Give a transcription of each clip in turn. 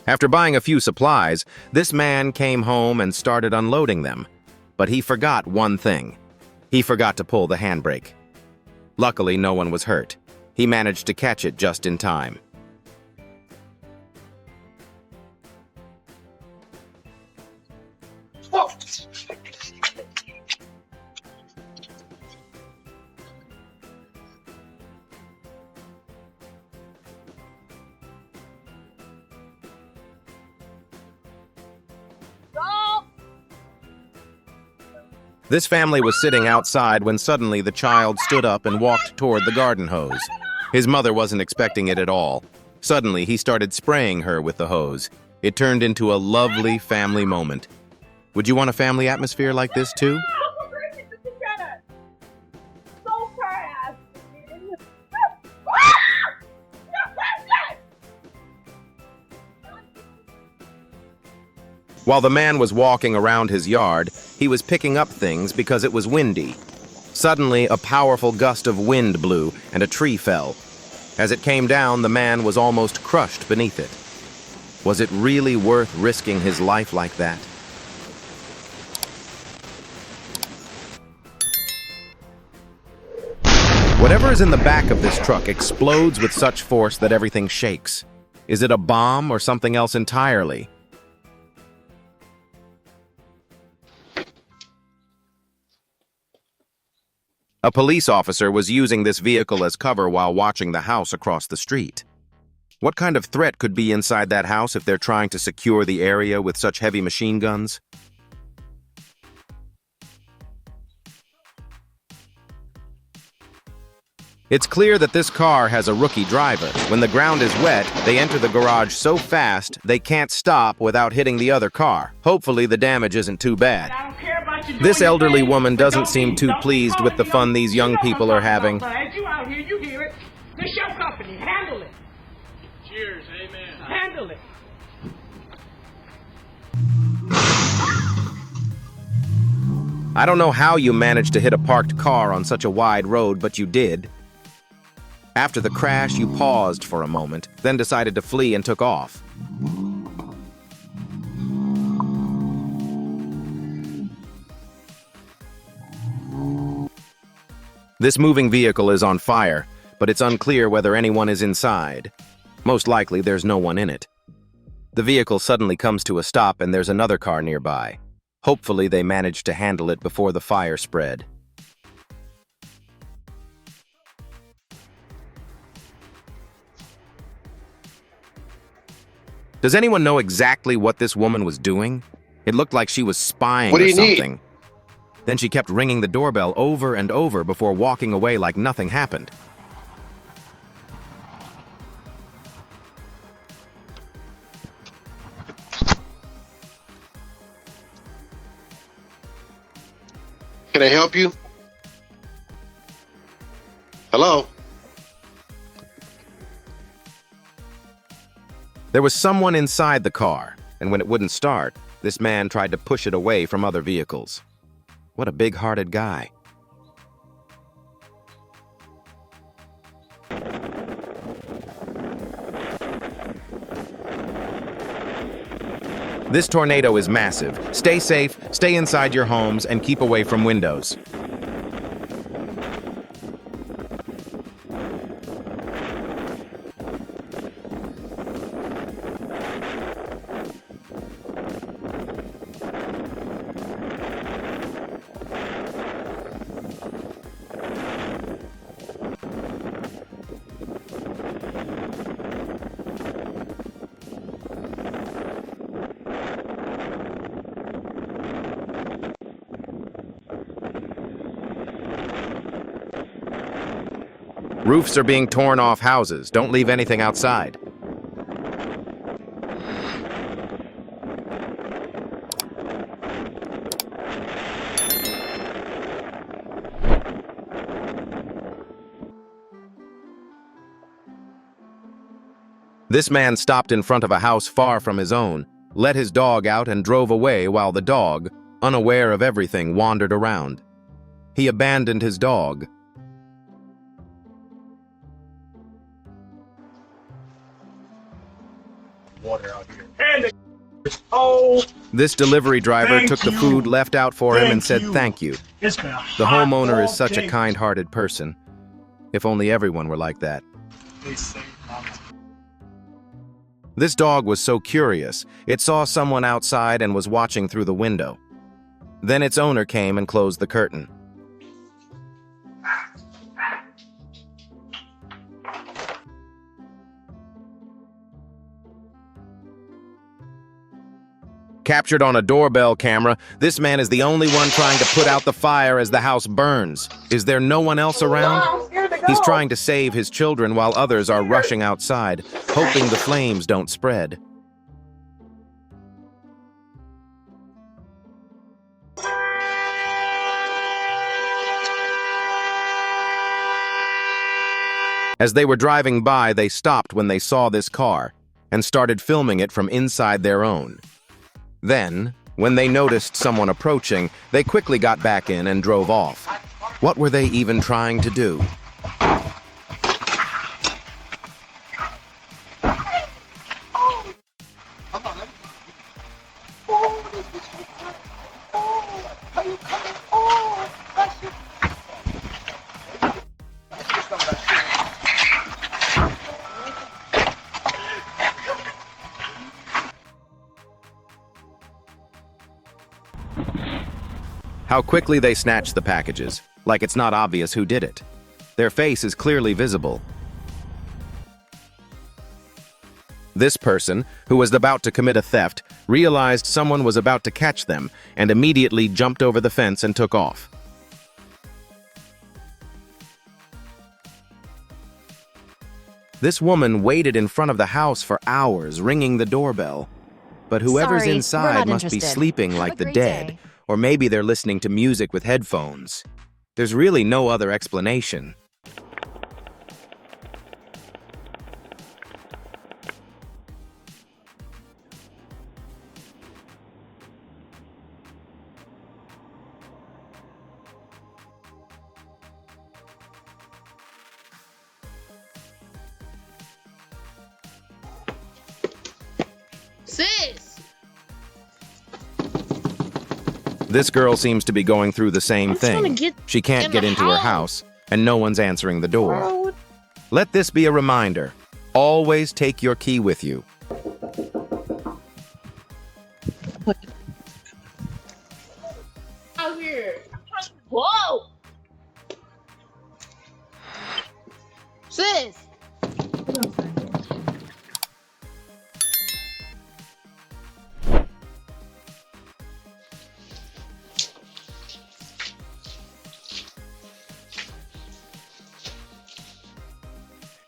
After buying a few supplies, this man came home and started unloading them. But he forgot one thing. He forgot to pull the handbrake. Luckily, no one was hurt. He managed to catch it just in time. This family was sitting outside when suddenly the child stood up and walked toward the garden hose. His mother wasn't expecting it at all. Suddenly, he started spraying her with the hose. It turned into a lovely family moment. Would you want a family atmosphere like this too? While the man was walking around his yard, he was picking up things because it was windy. Suddenly, a powerful gust of wind blew and a tree fell. As it came down, the man was almost crushed beneath it. Was it really worth risking his life like that? Whatever is in the back of this truck explodes with such force that everything shakes. Is it a bomb or something else entirely? A police officer was using this vehicle as cover while watching the house across the street. What kind of threat could be inside that house if they're trying to secure the area with such heavy machine guns? It's clear that this car has a rookie driver. When the ground is wet, they enter the garage so fast they can't stop without hitting the other car. Hopefully the damage isn't too bad. This elderly woman doesn't seem too pleased with the fun these young people are having. You out here, you hear it. This your company. Handle it. Cheers, amen. Handle it. I don't know how you managed to hit a parked car on such a wide road, but you did. After the crash, you paused for a moment, then decided to flee and took off. This moving vehicle is on fire, but it's unclear whether anyone is inside. Most likely, there's no one in it. The vehicle suddenly comes to a stop and there's another car nearby. Hopefully, they managed to handle it before the fire spread. Does anyone know exactly what this woman was doing? It looked like she was spying or something. Then she kept ringing the doorbell over and over before walking away like nothing happened. Can I help you? Hello? There was someone inside the car, and when it wouldn't start, this man tried to push it away from other vehicles. What a big-hearted guy. This tornado is massive. Stay safe, stay inside your homes, and keep away from windows. Roofs are being torn off houses. Don't leave anything outside. This man stopped in front of a house far from his own, let his dog out and drove away while the dog, unaware of everything, wandered around. He abandoned his dog. Water out here. Oh, This delivery driver Thank took the you. food left out for him and said Thank you. thank you. it's been a The hot homeowner is dog such a day. kind-hearted person. If only everyone were like that. They say, Mama. This dog was so curious, it saw someone outside and was watching through the window. Then its owner came and closed the curtain. Captured on a doorbell camera, this man is the only one trying to put out the fire as the house burns. Is there no one else around? He's trying to save his children while others are rushing outside, hoping the flames don't spread. As they were driving by, they stopped when they saw this car and started filming it from inside their own. Then, when they noticed someone approaching, they quickly got back in and drove off. What were they even trying to do? How quickly they snatch the packages, like it's not obvious who did it. Their face is clearly visible. This person, who was about to commit a theft, realized someone was about to catch them and immediately jumped over the fence and took off. This woman waited in front of the house for hours, ringing the doorbell. But whoever's Sorry, we're inside not must be interested. sleeping Have like a the great dead. day. Or maybe they're listening to music with headphones. There's really no other explanation. Sis! This girl seems to be going through the same I'm trying to thing. get She can't in get the into her house. house, and no one's answering the door. Bro, Let this be a reminder. Always take your key with you. out here. Whoa! Sis!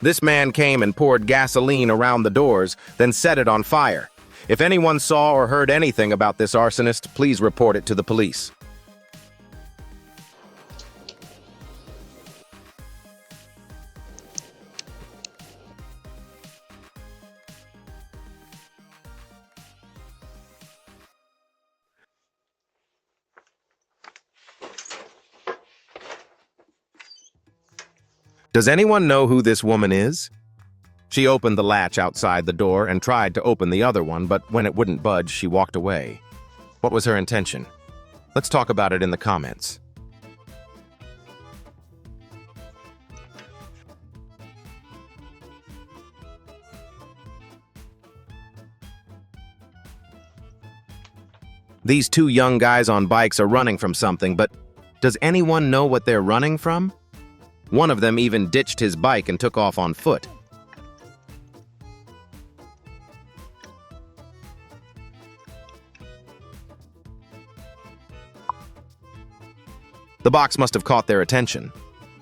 This man came and poured gasoline around the doors, then set it on fire. If anyone saw or heard anything about this arsonist, please report it to the police. Does anyone know who this woman is? She opened the latch outside the door and tried to open the other one, but when it wouldn't budge, she walked away. What was her intention? Let's talk about it in the comments. These two young guys on bikes are running from something, but does anyone know what they're running from? One of them even ditched his bike and took off on foot. The box must have caught their attention.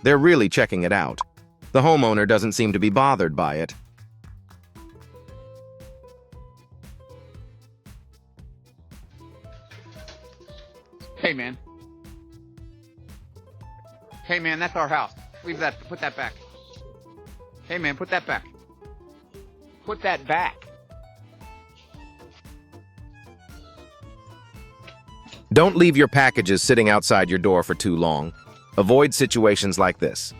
They're really checking it out. The homeowner doesn't seem to be bothered by it. Hey, man. Hey, man, that's our house. Leave that. Put that back. Hey, man, put that back. Put that back. Don't leave your packages sitting outside your door for too long. Avoid situations like this.